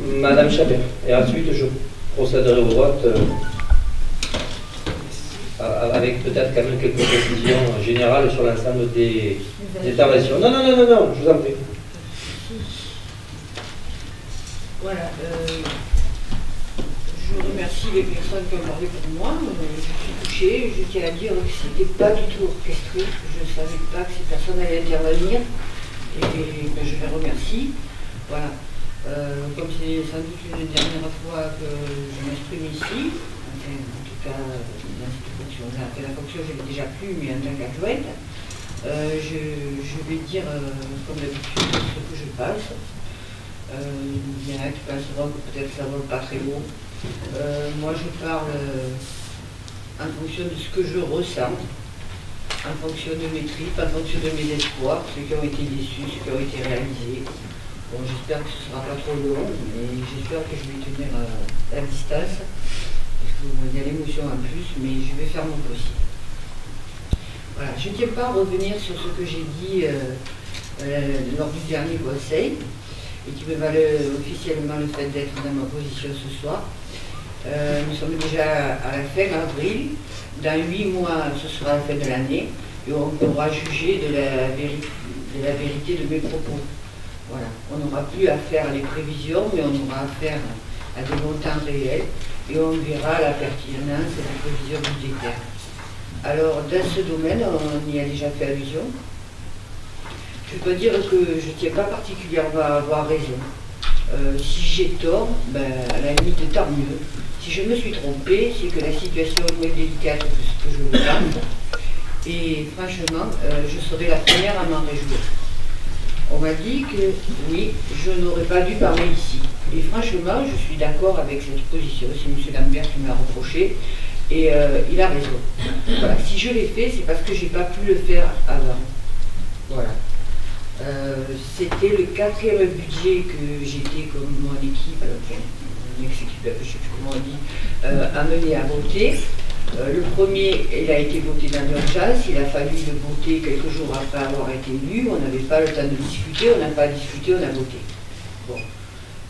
Madame Chapet. Et ensuite, je procéderai au vote avec peut-être quand même quelques précisions générales sur l'ensemble des interventions. Non, non, non, non, non, je vous en prie. Voilà. Je remercie les personnes qui ont parlé pour moi. Je suis touchée. Je tiens à dire que ce n'était pas du tout orchestré. Je ne savais pas que ces personnes allaient intervenir. Et je les remercie. Voilà. Comme c'est sans doute une dernière fois que je m'exprime ici, enfin, en tout cas dans cette fonction-là, la fonction je l'ai déjà plus, mais en tant qu'adjointe, je vais dire comme d'habitude ce que je pense. Il y en a qui penseront que peut-être ça ne vole pas très haut. Moi je parle en fonction de ce que je ressens, en fonction de mes tripes, en fonction de mes espoirs, ceux qui ont été déçus, ceux qui ont été réalisés. Bon, j'espère que ce ne sera pas trop long, mais j'espère que je vais tenir la distance, parce qu'il y a l'émotion en plus, mais je vais faire mon possible. Voilà, je ne tiens pas à revenir sur ce que j'ai dit lors du dernier conseil, et qui me valait officiellement le fait d'être dans ma position ce soir. Nous sommes déjà à la fin avril, dans 8 mois ce sera la fin de l'année, et on pourra juger de la vérité de mes propos. Voilà. On n'aura plus à faire les prévisions, mais on aura affaire à des montants réels et on verra la pertinence des prévisions budgétaires. Alors, dans ce domaine, on y a déjà fait allusion. Je peux dire que je ne tiens pas particulièrement à avoir raison. Si j'ai tort, ben, à la limite, tant mieux. Si je me suis trompée, c'est que la situation est moins délicate que ce que je le pense. Et franchement, je serai la première à m'en réjouir. On m'a dit que oui, je n'aurais pas dû parler ici. Et franchement, je suis d'accord avec cette position. C'est M. Lambert qui m'a reproché. Et il a raison. Voilà. Si je l'ai fait, c'est parce que je n'ai pas pu le faire avant. Voilà. C'était le 4e budget que j'étais, comme mon équipe, l'ex-équipe, je ne sais plus comment on dit, amené à voter. Le premier, il a été voté dans l'urgence, il a fallu le voter quelques jours après avoir été lu, on n'avait pas le temps de discuter, on n'a pas discuté, on a voté. Bon.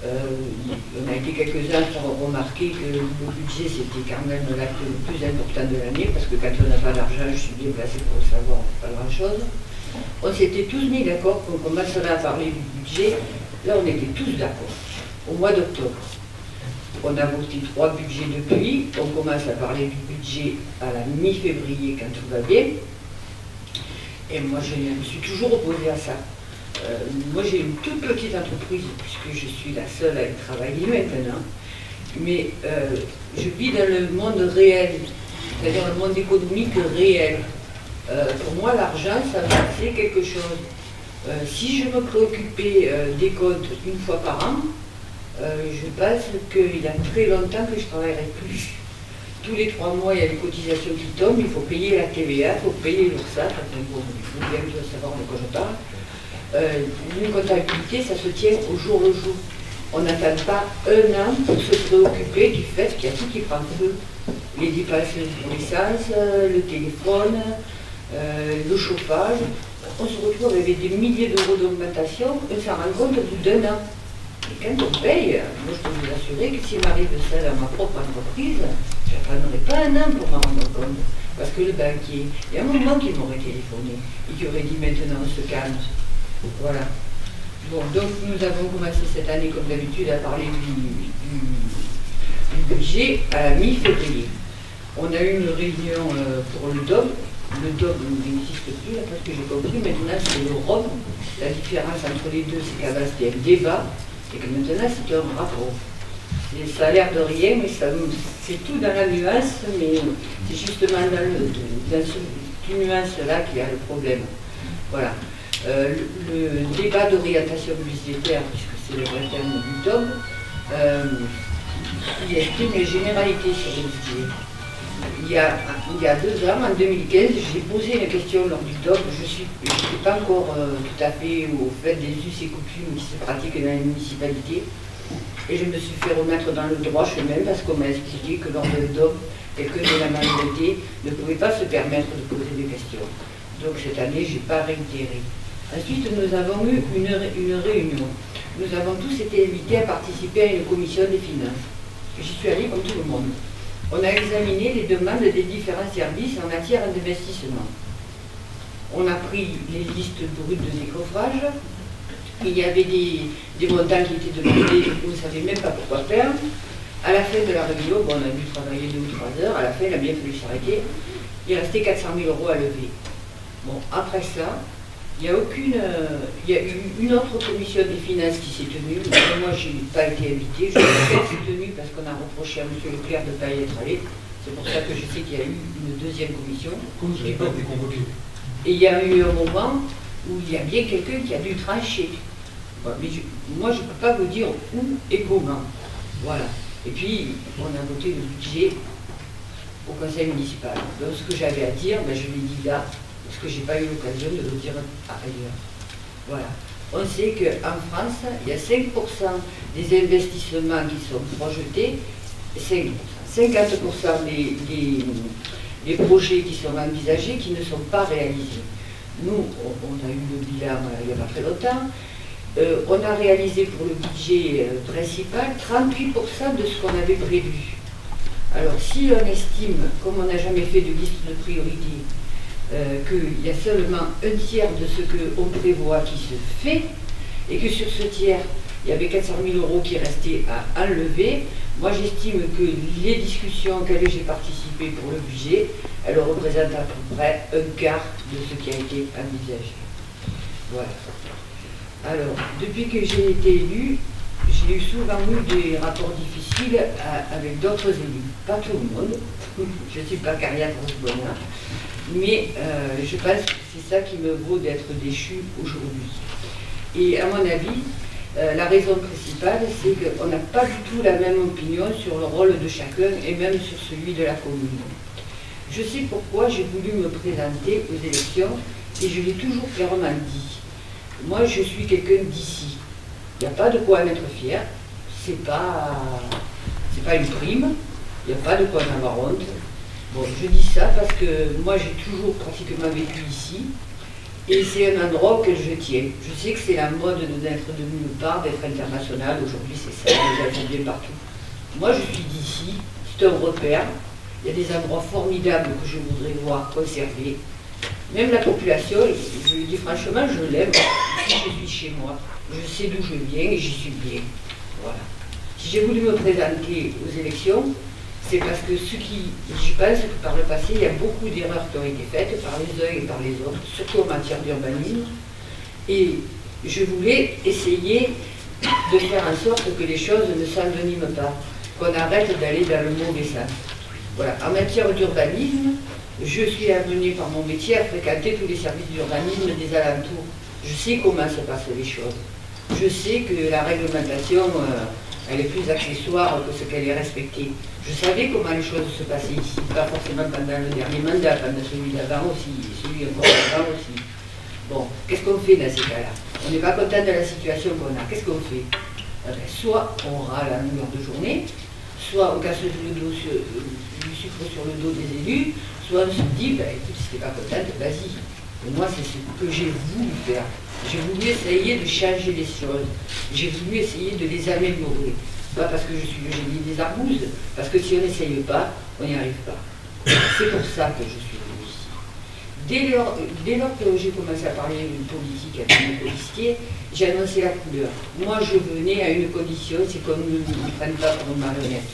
On a été quelques-uns à faire remarquer que le budget c'était quand même l'acte le plus important de l'année, parce que quand on n'a pas d'argent, je suis bien placé pour le savoir, on ne fait pas grand-chose. On s'était tous mis d'accord qu'on commencerait à parler du budget, là on était tous d'accord, au mois d'octobre. On a voté 3 budgets depuis, on commence à parler du budget à la mi-février quand tout va bien. Et moi je me suis toujours opposée à ça. Moi j'ai une toute petite entreprise, puisque je suis la seule à y travailler maintenant. Mais je vis dans le monde réel, c'est-à-dire le monde économique réel. Pour moi l'argent, c'est quelque chose. Si je me préoccupais des comptes une fois par an, je pense qu'il y a très longtemps que je ne travaillerai plus. Tous les 3 mois, il y a des cotisations qui tombent, il faut payer la TVA, il faut payer l'URSSAF, enfin bon, il faut bien savoir de quoi je parle. Une comptabilité, ça se tient au jour le jour. On n'attend pas 1 an pour se préoccuper du fait qu'il y a tout qui prend feu. Les dépenses pour l'essence, le téléphone, le chauffage. On se retrouve avec des milliers d'euros d'augmentation, on s'en rend compte au bout d'1 an. Et quand on paye, moi je peux vous assurer que s'il m'arrive ça dans ma propre entreprise, je n'attendrai pas 1 an pour m'en rendre compte. Parce que le banquier, il y a un moment qu'il m'aurait téléphoné et qui aurait dit maintenant on se calme. Voilà. Bon, donc nous avons commencé cette année comme d'habitude à parler du budget à la mi-février. On a eu une réunion pour le DOB. Le DOB n'existe plus, d'après ce que j'ai compris. Maintenant c'est le ROB. La différence entre les deux, c'est qu'avant c'était un débat. Et que maintenant c'est un rapport. Et ça a l'air de rien, mais c'est tout dans la nuance, mais c'est justement dans cette nuance-là qu'il y a le problème. Voilà. Le débat d'orientation budgétaire, puisque c'est le vrai terme du DOB, il exprime les généralités sur le budget. Il y a 2 ans, en 2015, j'ai posé une question lors du DOB. Je n'étais pas encore tout à fait au fait des us et coutumes qui se pratiquent dans les municipalités. Et je me suis fait remettre dans le droit chemin parce qu'on m'a expliqué que lors de DOB, quelqu'un de la majorité ne pouvait pas se permettre de poser des questions. Donc cette année, je n'ai pas réitéré. Ensuite, nous avons eu une réunion. nous avons tous été invités à participer à une commission des finances. J'y suis allée comme tout le monde. On a examiné les demandes des différents services en matière d'investissement. On a pris les listes brutes de décoffrage. Il y avait des montants qui étaient demandés, on ne savait même pas pourquoi faire. À la fin de la réunion, bon, on a dû travailler 2 ou 3 heures, à la fin, il a bien fallu s'arrêter. Il restait 400 000 € à lever. Bon, après ça, il y a eu une autre commission des finances qui s'est tenue. Moi, je n'ai pas été invitée. Je suis tenue parce qu'on a reproché à M. Leclerc de ne pas y être allé. C'est pour ça que je sais qu'il y a eu une deuxième commission. Comme je n'ai pas été convoqué. Et il y a eu un moment où il y a bien quelqu'un qui a dû trancher. Bon, mais moi, je ne peux pas vous dire où et comment. Voilà. Et puis, on a voté le budget au conseil municipal. Donc, ce que j'avais à dire, ben, je l'ai dit là, parce que je n'ai pas eu l'occasion de le dire ailleurs. Voilà. On sait qu'en France, il y a 5% des investissements qui sont projetés, 50% des projets qui sont envisagés qui ne sont pas réalisés. Nous, on a eu le bilan il n'y a pas très longtemps. On a réalisé pour le budget principal 38% de ce qu'on avait prévu. Alors, si on estime, comme on n'a jamais fait de liste de priorité, qu'il y a seulement un tiers de ce qu'on prévoit qui se fait, et que sur ce tiers, il y avait 400 000 € qui restaient à enlever, moi j'estime que les discussions auxquelles j'ai participé pour le budget, elles représentent à peu près un quart de ce qui a été envisagé. Voilà. Alors, depuis que j'ai été élue, j'ai souvent eu des rapports difficiles avec d'autres élus. Pas tout le monde, je ne suis pas Carrière Rosbona, mais je pense que c'est ça qui me vaut d'être déchue aujourd'hui. Et à mon avis, la raison principale, c'est qu'on n'a pas du tout la même opinion sur le rôle de chacun et même sur celui de la commune. Je sais pourquoi j'ai voulu me présenter aux élections et je l'ai toujours clairement dit. Moi, je suis quelqu'un d'ici. Il n'y a pas de quoi en être fier. C'est pas une prime. Il n'y a pas de quoi en avoir honte. Bon, je dis ça parce que moi, j'ai toujours pratiquement vécu ici. Et c'est un endroit auquel je tiens. Je sais que c'est la mode d'être de nulle part, d'être international. Aujourd'hui, c'est ça, les gens bien partout. Moi, je suis d'ici. C'est un repère. Il y a des endroits formidables que je voudrais voir conservés. Même la population, je le dis franchement, je l'aime. Je suis chez moi. Je sais d'où je viens et j'y suis bien. Voilà. Si j'ai voulu me présenter aux élections, c'est parce que je pense que par le passé, il y a beaucoup d'erreurs qui ont été faites par les uns et par les autres, surtout en matière d'urbanisme. Et je voulais essayer de faire en sorte que les choses ne s'enveniment pas, qu'on arrête d'aller dans le mauvais sens. Voilà. En matière d'urbanisme, je suis amenée par mon métier à fréquenter tous les services d'urbanisme des alentours. Je sais comment se passent les choses. Je sais que la réglementation, elle est plus accessoire que ce qu'elle est respectée. Je savais comment les choses se passaient ici, pas forcément pendant le dernier mandat, pendant celui d'avant aussi, et celui encore d'avant aussi. Bon, qu'est-ce qu'on fait dans ces cas-là? On n'est pas content de la situation qu'on a. Qu'est-ce qu'on fait? Soit on râle à longueur de journée, soit on casse du sucre sur le dos des élus, soit on se dit, ben, écoute, si t'es pas contente, vas-y. Et moi, c'est ce que j'ai voulu faire. J'ai voulu essayer de changer les choses. J'ai voulu essayer de les améliorer. Pas parce que je suis le génie des arbouzes, parce que si on n'essaye pas, on n'y arrive pas. C'est pour ça que je suis venue ici. Dès lors que j'ai commencé à parler d'une politique avec mes policiers, j'ai annoncé la couleur. Moi, je venais à une condition, c'est qu'on ne me prenne pas pour une marionnette.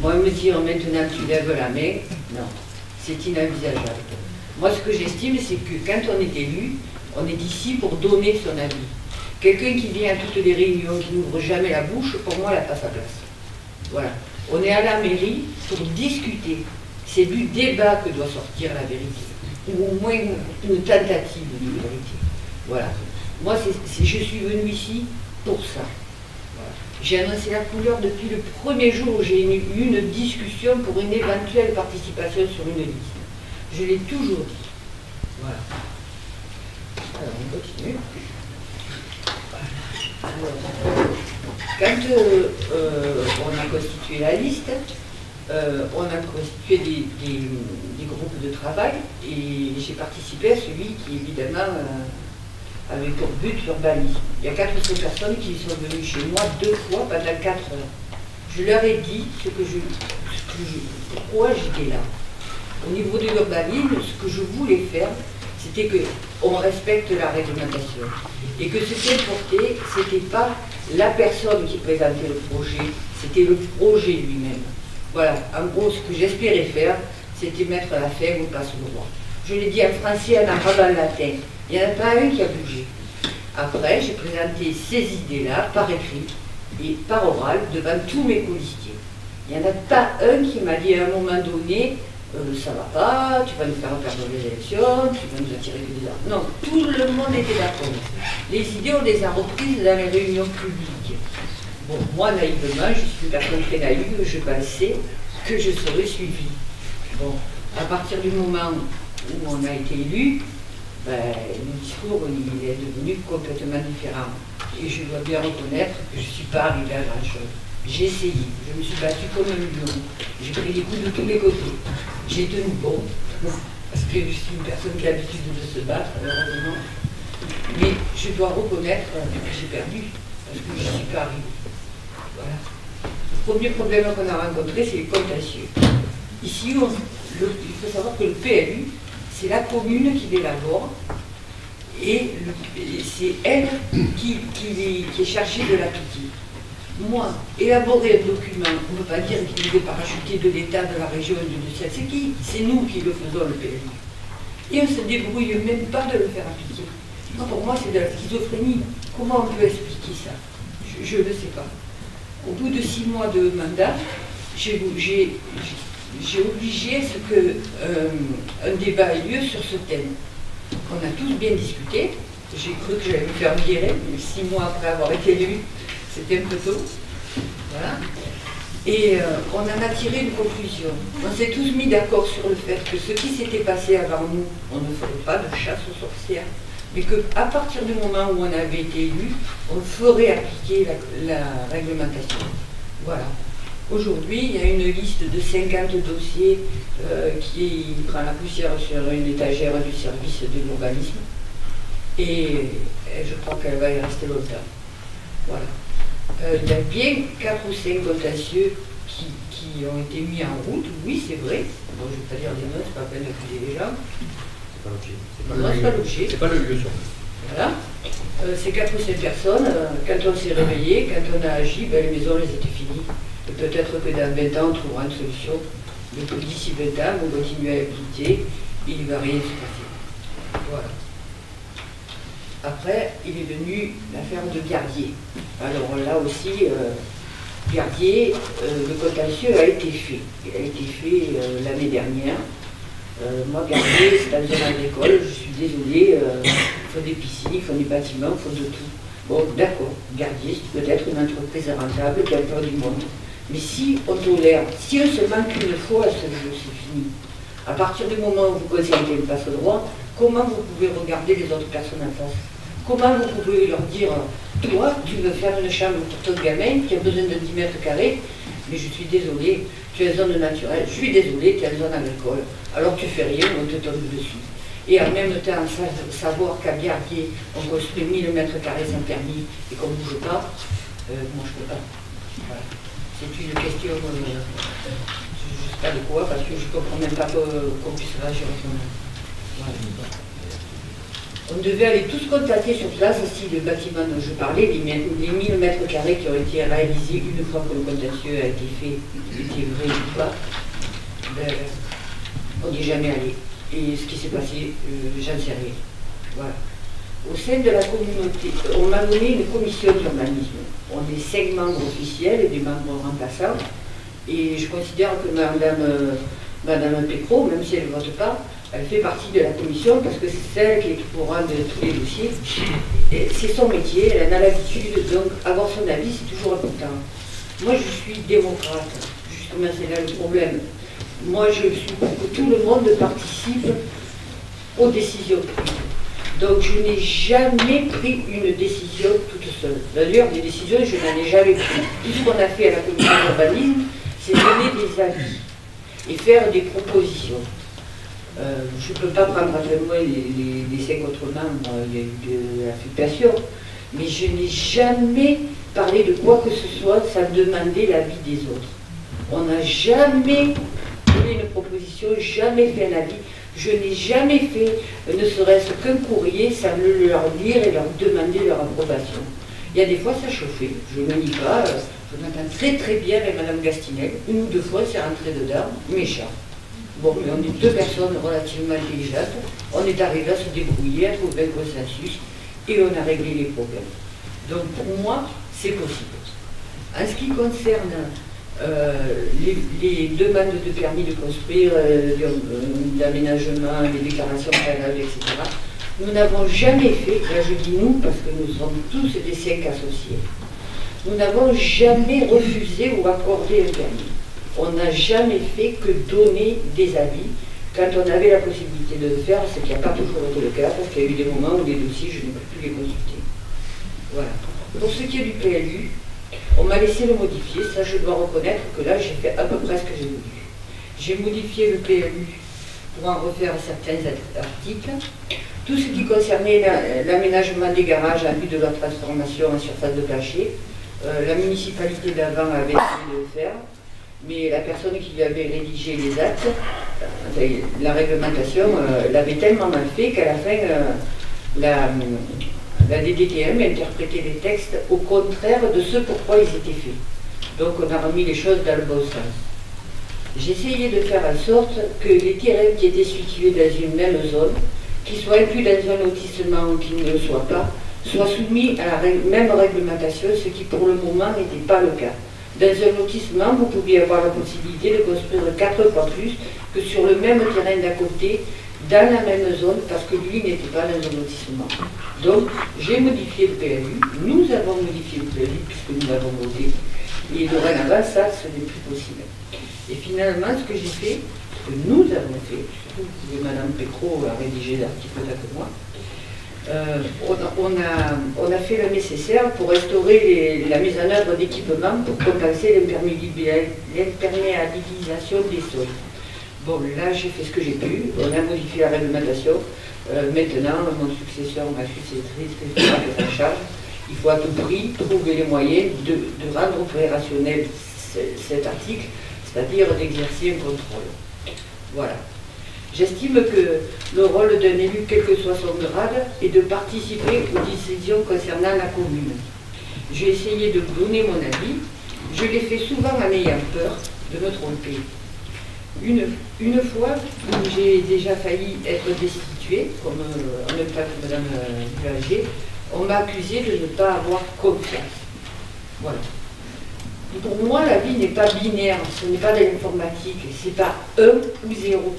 Moi, me dire maintenant tu lèves la main, non, c'est inenvisageable. Moi, ce que j'estime, c'est que quand on est élu, on est ici pour donner son avis. Quelqu'un qui vient à toutes les réunions, qui n'ouvre jamais la bouche, pour moi, elle n'a pas sa place. Voilà. On est à la mairie pour discuter. C'est du débat que doit sortir la vérité. Ou au moins une tentative de vérité. Voilà. Moi, je suis venue ici pour ça. Voilà. J'ai annoncé la couleur depuis le premier jour où j'ai eu une discussion pour une éventuelle participation sur une liste. Je l'ai toujours dit. Voilà. Alors, on continue. Alors, quand on a constitué la liste, on a constitué des groupes de travail et j'ai participé à celui qui, évidemment, avec pour but l'urbanisme. Il y a 4 ou 5 personnes qui sont venues chez moi 2 fois pendant 4 heures. Je leur ai dit pourquoi j'étais là. Au niveau de l'urbanisme, ce que je voulais faire, c'était qu'on respecte la réglementation. Et que ce qui importait, ce n'était pas la personne qui présentait le projet, c'était le projet lui-même. Voilà, en gros, ce que j'espérais faire, c'était mettre la fin au passe-droit. Je l'ai dit en français, en arabe, en latin. Il n'y en a pas un qui a bougé. Après, j'ai présenté ces idées-là par écrit et par oral devant tous mes colistiers. Il n'y en a pas un qui m'a dit à un moment donné, ça va pas, tu vas nous faire perdre les élections, tu vas nous attirer des armes. Non, tout le monde était d'accord. Les idées, on les a reprises dans les réunions publiques. Bon, moi, naïvement, je suis une personne très naïve, je pensais que je serais suivie. Bon, à partir du moment où on a été élu, le discours il est devenu complètement différent. Et je dois bien reconnaître que je ne suis pas arrivée à grand-chose. J'ai essayé, je me suis battue comme un lion, j'ai pris des coups de tous les côtés. J'ai tenu bon, parce que je suis une personne qui a l'habitude de se battre, malheureusement. Mais je dois reconnaître que j'ai perdu, parce que je ne suis pas arrivée. Voilà. Le premier problème qu'on a rencontré, c'est les contentieux. Ici, il faut savoir que le PLU, c'est la commune qui l'élabore, et c'est elle qui est chargée de l'appliquer. Moi, élaborer un document, on ne peut pas dire qu'il est parachuté de l'État, de la région, de celle, c'est qui? C'est nous qui le faisons, le PLU. Et on ne se débrouille même pas de le faire appliquer. Non, pour moi, c'est de la schizophrénie. Comment on peut expliquer ça? Je ne sais pas. Au bout de 6 mois de mandat, j'ai obligé à ce qu'un débat ait lieu sur ce thème. On a tous bien discuté. J'ai cru que j'allais me faire virer, mais 6 mois après avoir été élu, c'était un peu tôt. Voilà. Et on en a tiré une conclusion. On s'est tous mis d'accord sur le fait que ce qui s'était passé avant nous, on ne ferait pas de chasse aux sorcières, mais qu'à partir du moment où on avait été élu, on ferait appliquer la réglementation. Voilà. Aujourd'hui, il y a une liste de 50 dossiers qui prend la poussière sur une étagère du service de l'urbanisme. Et je crois qu'elle va y rester longtemps. Voilà. Il y a bien 4 ou 5 contentieux qui ont été mis en route, oui c'est vrai. Bon, je ne vais pas dire des noms, c'est pas la peine d'accuser les gens. C'est pas l'objet. Non, c'est pas l'objet. C'est pas le lieu sur. Voilà. Ces 4 ou 5 personnes, quand on s'est réveillé, quand on a agi, les maisons elles étaient finies. Et peut-être que dans 20 ans, on trouvera une solution. Mais que d'ici 20 ans, on continue à habiter, il ne va rien se passer. Voilà. Après, il est venu l'affaire de Gardier. Alors là aussi, Gardier, le contentieux a été fait. Il a été fait l'année dernière. Moi, Gardier, c'est un zone agricole, je suis désolée, il faut des piscines, il faut des bâtiments, il faut de tout. Bon, d'accord, Gardier, c'est peut-être une entreprise rentable qui a peur du monde. Mais si on tolère, si on se manque une fois, c'est fini. À partir du moment où vous consentez le passe-droit, comment vous pouvez regarder les autres personnes en face? Comment vous pouvez leur dire, toi, tu veux faire une chambre pour ton gamin qui a besoin de 10 mètres carrés, mais je suis désolée, tu es en zone naturelle, je suis désolée, tu es en zone agricole, alors tu fais rien, on te tombe dessus. Et en même temps, savoir qu'à Gardier, on construit 1000 mètres carrés sans permis et qu'on ne bouge pas, moi je ne peux pas. Voilà. C'est une question, je ne sais pas de quoi, parce que je ne comprends même pas qu'on puisse réagir autrement. Voilà. On devait aller tous constater sur place si le bâtiment dont je parlais, les 1000 mètres carrés qui ont été réalisés une fois que le contentieux a été fait, était vrai ou pas, on n'y est jamais allé. Et ce qui s'est passé, j'en sais rien. Voilà. Au sein de la communauté, on m'a donné une commission d'urbanisme. On est 5 membres officiels et des membres remplaçants. Et je considère que Madame Pécro, même si elle ne vote pas, elle fait partie de la commission parce que c'est celle qui est au courant de tous les dossiers. C'est son métier, elle en a l'habitude, donc avoir son avis, c'est toujours important. Moi, je suis démocrate. Justement, c'est là le problème. Moi, je suis pour que tout le monde participe aux décisions prises. Donc, je n'ai jamais pris une décision toute seule. D'ailleurs, des décisions, je n'en ai jamais pris. Tout ce qu'on a fait à la commission d'urbanisme, c'est donner des avis et faire des propositions. Je ne peux pas prendre à témoin les 5 autres membres, il y a eu de l'affectation, mais je n'ai jamais parlé de quoi que ce soit sans demander l'avis des autres. On n'a jamais donné une proposition, jamais fait un avis. Je n'ai jamais fait, ne serait-ce qu'un courrier, sans le leur lire et leur demander leur approbation. Il y a des fois, ça chauffait, je ne le nie pas, je m'entends très très bien avec Mme Gastinel. Une ou deux fois, c'est rentré dedans, méchant. Bon, mais on est deux personnes relativement intelligentes, on est arrivé à se débrouiller, à trouver un consensus, et on a réglé les problèmes. Donc pour moi, c'est possible. En ce qui concerne les demandes de permis de construire, d'aménagement, les déclarations préalables, etc., nous n'avons jamais fait, là je dis nous parce que nous sommes tous des 5 associés, nous n'avons jamais refusé ou accordé un permis. On n'a jamais fait que donner des avis quand on avait la possibilité de le faire, ce qui n'a pas toujours été le cas, parce qu'il y a eu des moments où les dossiers, je n'ai plus les consulter. Voilà. Pour ce qui est du PLU, on m'a laissé le modifier, ça je dois reconnaître que là j'ai fait à peu près ce que j'ai voulu. J'ai modifié le PLU pour en refaire certains articles. Tout ce qui concernait l'aménagement des garages en vue de leur transformation en surface de plancher, la municipalité d'avant avait essayé de le faire, mais la personne qui avait rédigé les actes, la réglementation, l'avait tellement mal fait qu'à la fin, la DDTM interprétait les textes au contraire de ce pourquoi ils étaient faits. Donc on a remis les choses dans le bon sens. J'essayais de faire en sorte que les terrains qui étaient situés dans une même zone, qui soient inclus dans un lotissement ou qui ne le soient pas, soient soumis à la même réglementation, ce qui pour le moment n'était pas le cas. Dans un lotissement, vous pouviez avoir la possibilité de construire 4 fois plus que sur le même terrain d'à côté, dans la même zone, parce que lui n'était pas dans un lotissement. Donc, j'ai modifié le PLU, nous avons modifié le PLU, puisque nous l'avons voté, et dorénavant, ça, ce n'est plus possible. Et finalement, ce que j'ai fait, ce que nous avons fait, surtout que Mme Pécrot a rédigé l'article là que moi, on a fait le nécessaire pour restaurer la mise en œuvre d'équipements pour compenser l'imperméabilisation des sols. Bon, là, j'ai fait ce que j'ai pu, on a modifié la réglementation. Maintenant, mon successeur, ma successrice, est en charge. Il faut à tout prix trouver les moyens de rendre opérationnel cet article, c'est-à-dire d'exercer un contrôle. Voilà. J'estime que le rôle d'un élu, quel que soit son grade, est de participer aux décisions concernant la commune. J'ai essayé de donner mon avis, je l'ai fait souvent en ayant peur de me tromper. Une fois, j'ai déjà failli être destituée, comme en même temps que Mme Duhager, on m'a accusé de ne pas avoir confiance. Voilà. Pour moi, la vie n'est pas binaire, ce n'est pas de l'informatique, c'est pas 1 ou 0.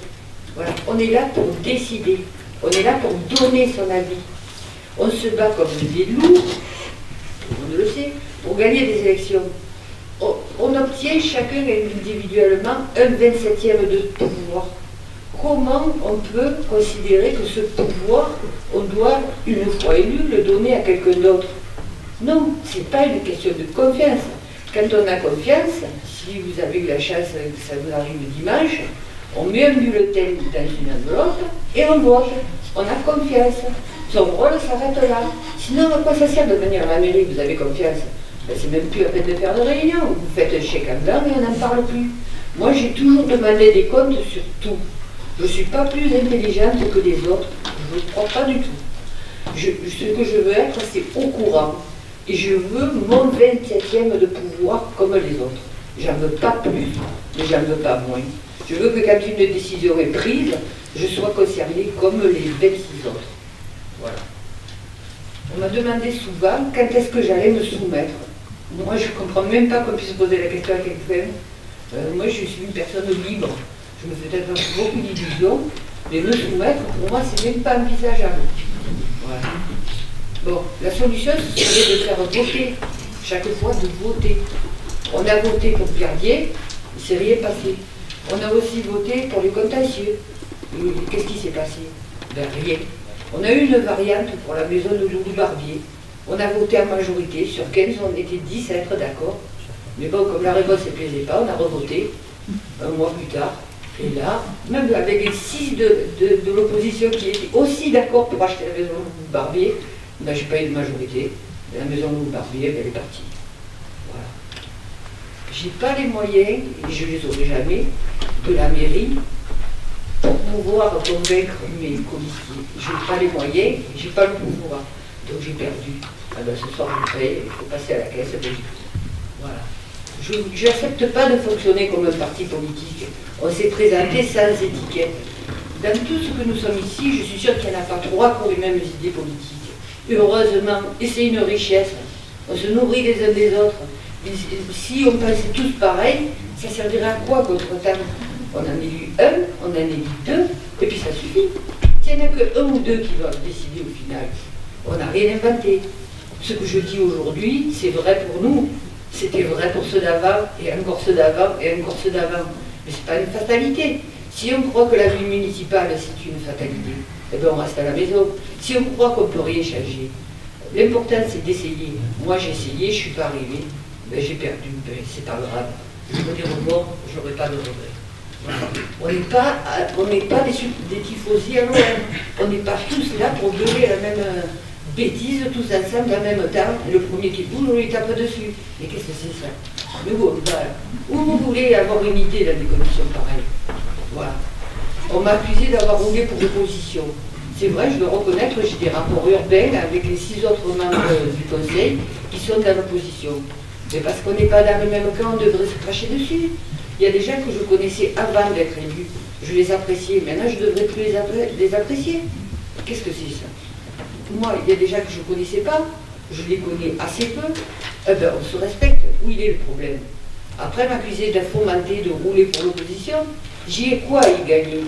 Voilà. On est là pour décider, on est là pour donner son avis. On se bat comme des loups, tout le monde le sait, pour gagner des élections. On obtient chacun individuellement un 27e de pouvoir. Comment on peut considérer que ce pouvoir, on doit, une fois élu, le donner à quelqu'un d'autre? Non, ce n'est pas une question de confiance. Quand on a confiance, si vous avez eu la chance que ça vous arrive dimanche, on met un bulletin dans une enveloppe et on vote. On a confiance. Son rôle s'arrête là. Sinon, à quoi ça sert de venir à la mairie? Vous avez confiance. Ben, c'est même plus la peine de faire de réunion. Vous faites un chèque en blanc et on n'en parle plus. Moi, j'ai toujours demandé des comptes sur tout. Je ne suis pas plus intelligente que les autres. Je ne crois pas du tout. Ce que je veux être, c'est au courant. Et je veux mon 27e de pouvoir comme les autres. J'en veux pas plus, mais j'en veux pas moins. Je veux que quand une décision est prise, je sois concernée comme les 26 autres. Voilà. On m'a demandé souvent quand est-ce que j'allais me soumettre. Moi, je ne comprends même pas qu'on puisse poser la question à quelqu'un. Moi, je suis une personne libre. Je me fais peut-être beaucoup d'illusions, mais me soumettre, pour moi, c'est même pas envisageable. Voilà. Bon, la solution, ce serait de faire voter, chaque fois de voter. On a voté pour Pierdier, il ne s'est rien passé. On a aussi voté pour les contentieux. Qu'est-ce qui s'est passé? Ben rien. On a eu une variante pour la maison de Loulou Barbier. On a voté en majorité, sur 15, on était 10 à être d'accord. Mais bon, comme la réponse ne plaisait pas, on a revoté, un mois plus tard. Et là, même avec les 6 de l'opposition qui étaient aussi d'accord pour acheter la maison Barbier, ben, je n'ai pas eu de majorité. La maison Barbier, ben, elle est partie. Voilà. J'ai pas les moyens, et je les aurai jamais, de la mairie pour pouvoir convaincre mes commissaires. Je n'ai pas les moyens, j'ai pas le pouvoir. Donc j'ai perdu. Ah ben, ce soir je paye, il faut passer à la caisse, ben, voilà. Je n'accepte pas de fonctionner comme un parti politique. On s'est présenté sans étiquette. Dans tout ce que nous sommes ici, je suis sûre qu'il n'y en a pas 3 qui ont les mêmes idées politiques. Heureusement, et c'est une richesse. On se nourrit les uns des autres. Et si on pensait tous pareil, ça servirait à quoi qu'autre-temps? On en élit un, on en élit 2, et puis ça suffit. S'il n'y en a que 1 ou 2 qui doivent décider au final, on n'a rien inventé. Ce que je dis aujourd'hui, c'est vrai pour nous. C'était vrai pour ceux d'avant, et encore ceux d'avant, et encore ceux d'avant. Mais ce n'est pas une fatalité. Si on croit que la vie municipale, c'est une fatalité, eh bien on reste à la maison. Si on croit qu'on ne peut rien changer, l'important c'est d'essayer. Moi j'ai essayé, je ne suis pas arrivé, ben, j'ai perdu, ben, c'est pas grave. Je me dis rebord, je n'aurai pas de regret. Voilà. On n'est pas des tifosi à l'OM. On n'est pas tous là pour gueuler la même bêtise tous ensemble en même temps. Le premier qui bouge, on lui tape dessus. Mais qu'est-ce que c'est ça? Mais bon, voilà. Où vous voulez avoir une idée dans des conditions pareilles? Voilà. On m'a accusé d'avoir roulé pour l'opposition. C'est vrai, je dois reconnaître, j'ai des rapports urbains avec les 6 autres membres du conseil qui sont dans l'opposition. Mais parce qu'on n'est pas dans le même camp, on devrait se cracher dessus. Il y a des gens que je connaissais avant d'être élu. Je les appréciais. Maintenant, je ne devrais plus les apprécier. Qu'est-ce que c'est ça? Moi, il y a des gens que je ne connaissais pas. Je les connais assez peu. Eh ben, on se respecte. Où il est le problème? Après m'accuser de fomenter, de rouler pour l'opposition, j'y ai quoi à y gagner?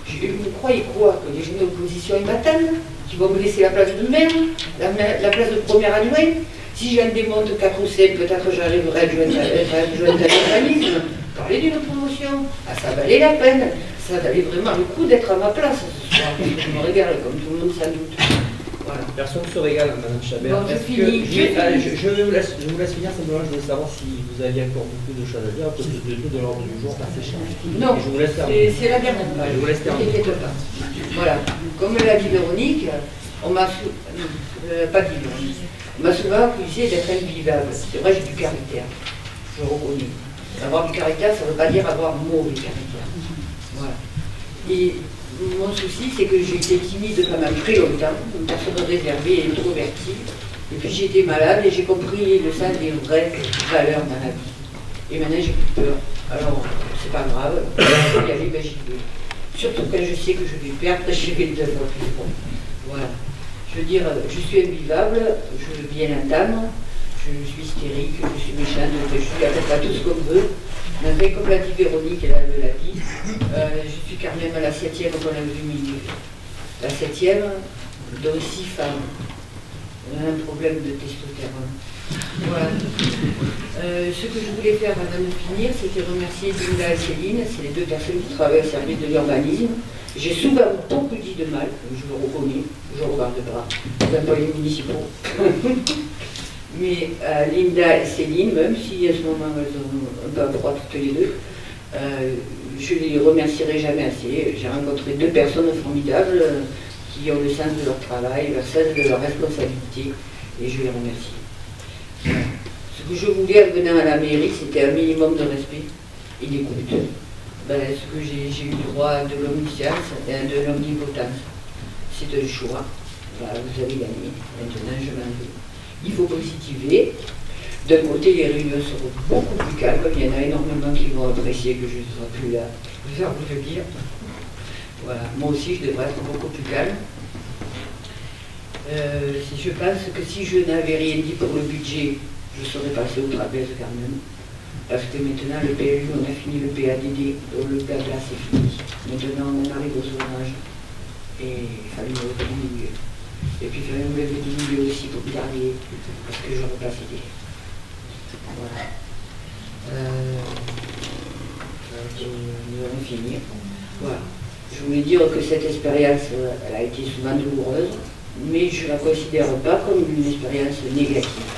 Vous croyez quoi? Que les jeunes d'opposition ils m'attendent? Qu'ils vont me laisser la place de maire, la place de premier adjoint? Si j'en démonte 4 ou 5, peut-être j'arriverai à adjoindre un organisme. Parler d'une promotion, ah, ça valait la peine. Ça valait vraiment le coup d'être à ma place ce soir. Je me régale, comme tout le monde sans doute. Voilà. Personne ne se régale, Madame Chabert. Bon, je vous laisse finir, simplement, je voulais savoir si vous aviez encore beaucoup de choses à dire, parce que de l'ordre du jour passé cher. Non, je vous laisse terminer. C'est la dernière page. Je vous laisse terminer. Ne t'inquiète pas. Voilà. Comme l'a dit Véronique, on m'a pas dit Véronique. On m'a souvent accusé d'être invivable. C'est vrai, j'ai du caractère. Je le reconnais. Avoir du caractère, ça ne veut pas dire avoir mauvais caractère. Voilà. Et mon souci, c'est que j'ai été timide pendant très longtemps, une personne réservée et introvertie. Et puis j'ai été malade et j'ai compris le sens des vraies valeurs dans la vie. Et maintenant, j'ai plus peur. Alors, c'est pas grave. Je vais y aller, ben, j'y vais. Surtout quand je sais que je vais perdre, je vais le devoir plus bon. Voilà. Je veux dire, je suis invivable, je veux bien l'entendre. Je suis hystérique, je suis méchante, je suis capable à tout ce qu'on veut. Mais comme l'a dit Véronique, elle l'a dit, je suis quand même la 7e qu'on a vu milieu. La 7e, dont 6 femmes. On a un problème de testostérone. Voilà. Ce que je voulais faire avant de finir, c'était remercier Linda et Céline, c'est les 2 personnes qui travaillent au service de l'urbanisme. J'ai souvent beaucoup dit de mal, je le reconnais, je ne regarde pas, même pas les municipaux. Mais Linda et Céline, même si à ce moment elles ont un peu à droite toutes les 2, je ne les remercierai jamais assez. J'ai rencontré 2 personnes formidables qui ont le sens de leur travail, le sens de leur responsabilité, et je les remercie. Voilà. Ce que je voulais en venant à la mairie, c'était un minimum de respect et d'écoute. Ben, ce que j'ai eu droit de l'omniscience et de l'omnipotence. C'est un choix. Ben, vous avez gagné. Maintenant, je m'en vais. Il faut positiver. D'un côté, les réunions seront beaucoup plus calmes. Il y en a énormément qui vont apprécier que je ne sois plus là. Je vais vous le dire. Voilà. Moi aussi, je devrais être beaucoup plus calme. Je pense que si je n'avais rien dit pour le budget, je serais passé au trapèze quand même. Parce que maintenant, le PLU, on a fini le PADD, le blabla, c'est fini. Maintenant, on arrive au zonage. Et il fallait me lever du milieu. Et puis, il fallait me lever du milieu aussi pour garder, parce que je n'aurais pas cédé. Voilà. Nous allons finir. Voilà. Je voulais dire que cette expérience, elle a été souvent douloureuse, mais je ne la considère pas comme une expérience négative.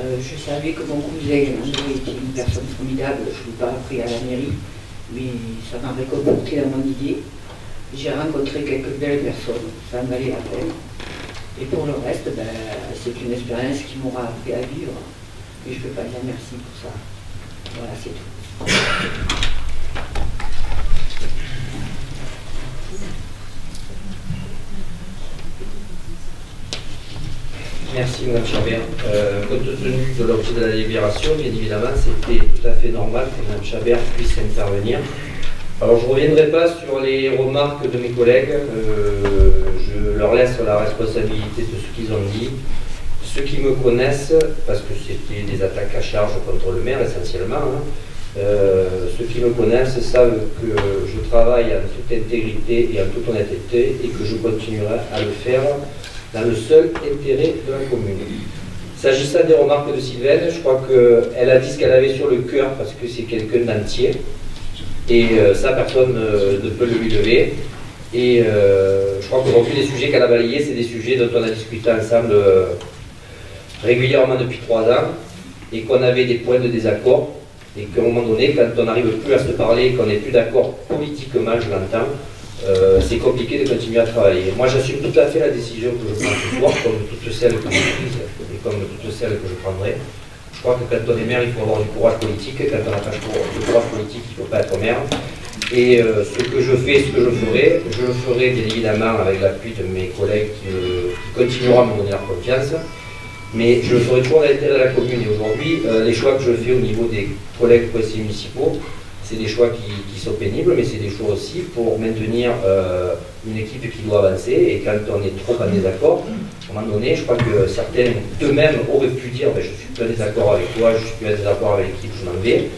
Je savais que mon cousin André était une personne formidable, je ne l'ai pas appris à la mairie, mais ça m'a réconforté à mon idée. J'ai rencontré quelques belles personnes, ça me valait la peine. Et pour le reste, ben, c'est une expérience qui m'aura appris à vivre. Et je ne peux pas dire merci pour ça. Voilà, c'est tout. Merci Mme Chabert. Compte tenu de l'objet de la délibération, bien évidemment, c'était tout à fait normal que Mme Chabert puisse intervenir. Alors je ne reviendrai pas sur les remarques de mes collègues, je leur laisse la responsabilité de ce qu'ils ont dit. Ceux qui me connaissent, parce que c'était des attaques à charge contre le maire essentiellement, ceux qui me connaissent savent que je travaille en toute intégrité et en toute honnêteté et que je continuerai à le faire dans le seul intérêt de la commune. S'agissant des remarques de Sylvaine, je crois qu'elle a dit ce qu'elle avait sur le cœur parce que c'est quelqu'un d'entier. Et ça, personne ne peut le lui lever. Et je crois qu'aujourd'hui, les sujets qu'elle a balayés, c'est des sujets dont on a discuté ensemble régulièrement depuis 3 ans, et qu'on avait des points de désaccord, et qu'à un moment donné, quand on n'arrive plus à se parler, qu'on n'est plus d'accord politiquement, je l'entends, c'est compliqué de continuer à travailler. Moi, j'assume tout à fait la décision que je prends ce soir, comme toutes celles que j'ai prises, et comme toutes celles que je prendrai. Je crois que quand on est maire, il faut avoir du courage politique. Quand on n'a pas de courage politique, il ne faut pas être maire. Et ce que je fais, ce que je le ferai bien évidemment avec l'appui de mes collègues qui continueront à me donner leur confiance. Mais je le ferai toujours dans l'intérêt de la commune. Et aujourd'hui, les choix que je fais au niveau des collègues conseillers municipaux, c'est des choix qui sont pénibles, mais c'est des choix aussi pour maintenir une équipe qui doit avancer. Et quand on est trop en désaccord, à un moment donné, je crois que certains d'eux-mêmes auraient pu dire ben, je suis plus en désaccord avec toi, je suis plus en désaccord avec l'équipe, je m'en vais.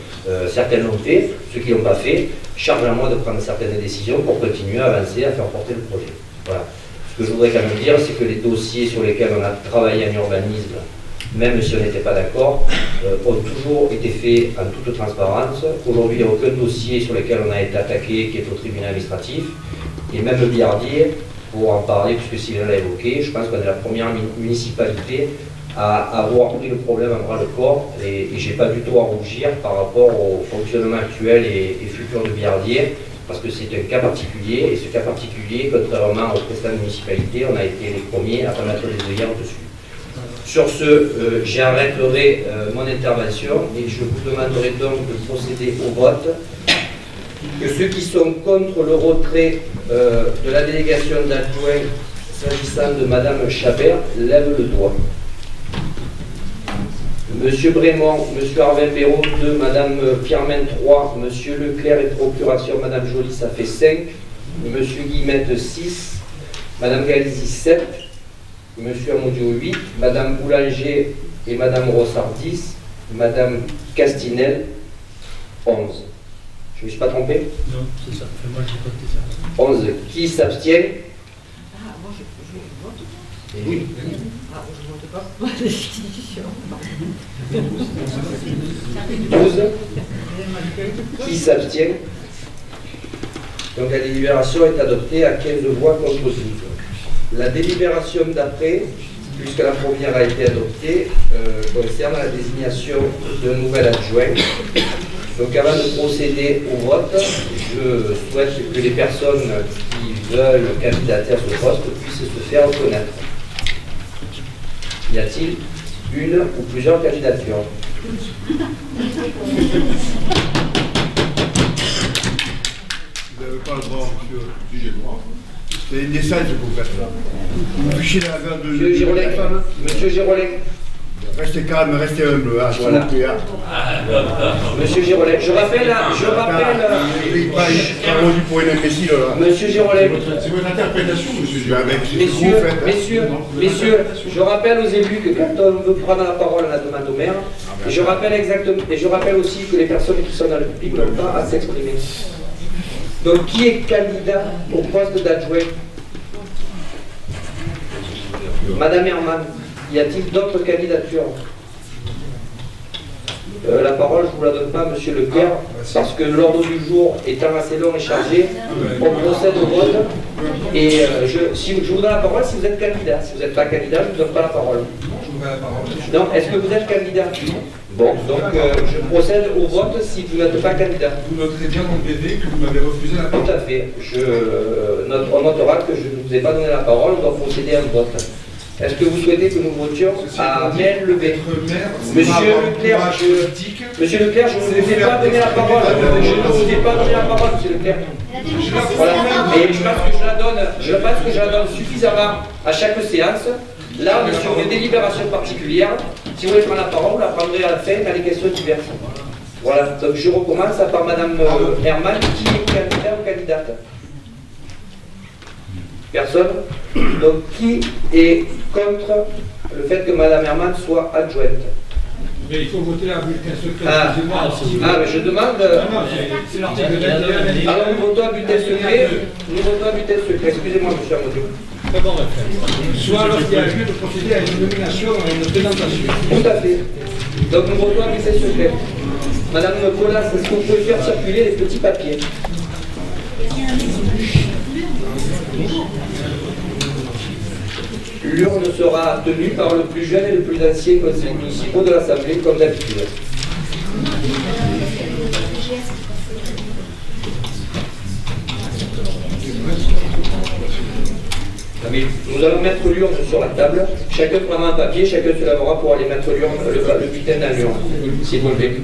Certains l'ont fait, ceux qui ne l'ont pas fait, charge à moi de prendre certaines décisions pour continuer à avancer, à faire porter le projet. Voilà. Ce que je voudrais quand même dire, c'est que les dossiers sur lesquels on a travaillé en urbanisme, même si on n'était pas d'accord, ont toujours été faits en toute transparence. Aujourd'hui, il n'y a aucun dossier sur lequel on a été attaqué qui est au tribunal administratif. Et même le Biardier, pour en parler, puisque Sylvain l'a évoqué, je pense qu'on est la première municipalité à avoir pris le problème à bras le corps. Et je n'ai pas du tout à rougir par rapport au fonctionnement actuel et futur de Biardier, parce que c'est un cas particulier. Et ce cas particulier, contrairement aux précédentes municipalités, on a été les premiers à ne pas mettre les œillères dessus. Sur ce, j'arrêterai mon intervention et je vous demanderai donc de procéder au vote. Que ceux qui sont contre le retrait de la délégation d'adjoints s'agissant de Madame Chabert lèvent le doigt. Monsieur Brémond, Monsieur Arvin Béraud 2, Madame Pierremain 3, Monsieur Leclerc et procuration Madame Joly, ça fait 5, Monsieur Guillemette 6, Madame Galizy 7, Monsieur Amaudio 8, Madame Boulanger et Madame Rossard 10, Madame Castinel 11. Je ne me suis pas trompé? Non, c'est ça. Moi, j'ai voté ça. 11. Qui s'abstient? Ah, moi je vote. Oui. Ah, je ne vote pas pour la destitution. 12. Qui s'abstient? Donc la délibération est adoptée à 15 voix contre 12. La délibération d'après, puisque la première a été adoptée, concerne la désignation d'un nouvel adjoint. Donc avant de procéder au vote, je souhaite que les personnes qui veulent candidater à ce poste puissent se faire reconnaître. Y a-t-il une ou plusieurs candidatures? Vous n'avez pas le droit, monsieur. Si j'ai le droit. C'est une décence que vous faites là. Vous fichez la gueule de Monsieur Girolais, Monsieur Girolais. Restez calme, restez humble. Hein, Voilà. Monsieur Girolais, je rappelle... pour une imbécile là. Monsieur Girolais, C'est votre interprétation, monsieur Girolais. Messieurs, je rappelle aux élus que quand on veut prendre la parole, on la demande au maire. Et je rappelle exactement, et je rappelle aussi que les personnes qui sont dans le public n'ont pas à s'exprimer. Donc, qui est candidat au poste d'adjoint? Madame Herman, y a-t-il d'autres candidatures? La parole, je ne vous la donne pas, monsieur Leclerc, parce que l'ordre du jour étant assez long et chargé, on procède au vote. Et si je vous donne la parole si vous êtes candidat. Si vous n'êtes pas candidat, je ne vous donne pas la parole. Non, est-ce que vous êtes candidat? Bon, donc je procède au vote si vous n'êtes pas candidat. Vous noterez bien dans le PV que vous m'avez refusé la parole. Tout à fait. On notera que je ne vous ai pas donné la parole, on doit procéder à un vote. Est-ce que vous souhaitez que nous votions à main levée? Monsieur Leclerc, je ne vous ai pas donné la parole. Je ne vous ai pas donné la parole, monsieur Leclerc. Voilà. Et je pense que je la donne suffisamment à chaque séance. Là, on est sur une délibération particulière. Si vous voulez prendre la parole, vous la prendrez à la fin dans les questions diverses. Voilà. Donc je recommence par Madame Herman, qui est candidat ou candidate? Personne. Donc qui est contre le fait que Madame Herman soit adjointe? Mais il faut voter la bulletin secret. Mais je demande. C'est l'article 21. Alors nous votons à bulletin secret. Excusez-moi, monsieur Amodio. Soit lorsqu'il y a lieu de procéder à une nomination et à une présentation. Tout à fait. Donc nous votons à bulletin secret. Madame Colas, est-ce que vous pouvez faire circuler les petits papiers? L'urne sera tenue par le plus jeune et le plus ancien conseiller municipal de l'Assemblée, comme d'habitude. Nous allons mettre l'urne sur la table. Chacun prendra un papier, chacun se lavera pour aller mettre le bulletin dans l'urne, s'il vous plaît.